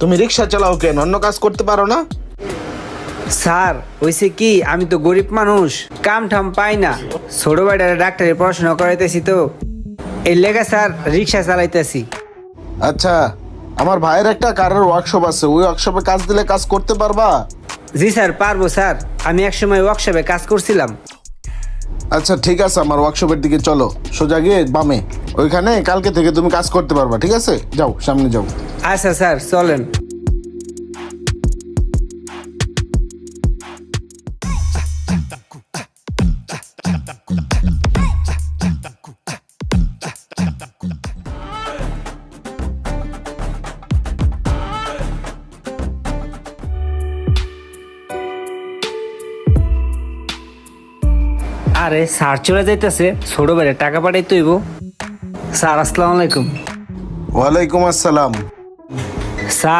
তুমি রিক্সা চালাও কেন? অন্য কাজ করতে পারো না? স্যার হইছে কি, আমি তো গরিব মানুষ, কাম ঠাম পাই না। ছোট ভাইটারে ডাক্তারি পড়াশোনা করাইতেছি, তো এই লেগে স্যার রিক্সা চালাইতেছি। আচ্ছা, আমার ভাইয়ের একটা কারের ওয়ার্কশপ আছে, ওই ওয়ার্কশপে কাজ দিলে কাজ করতে পারবা? জি স্যার পারবো স্যার, আমি একসময় ওয়ার্কশপে কাজ করছিলাম। আচ্ছা ঠিক আছে, আমার ওয়ার্কশপের দিকে চলো, সোজা গিয়ে বামে। ওইখানে কালকে থেকে তুমি কাজ করতে পারবা, ঠিক আছে? যাও, সামনে যাও। আচ্ছা স্যার চলেন। আরে স্যার চলে যাইতেছে, ছোট ভাইরে টাকা পাঠাইতে হইব। স্যার আসসালামু আলাইকুম। ওয়ালাইকুম আসসালাম। স্যার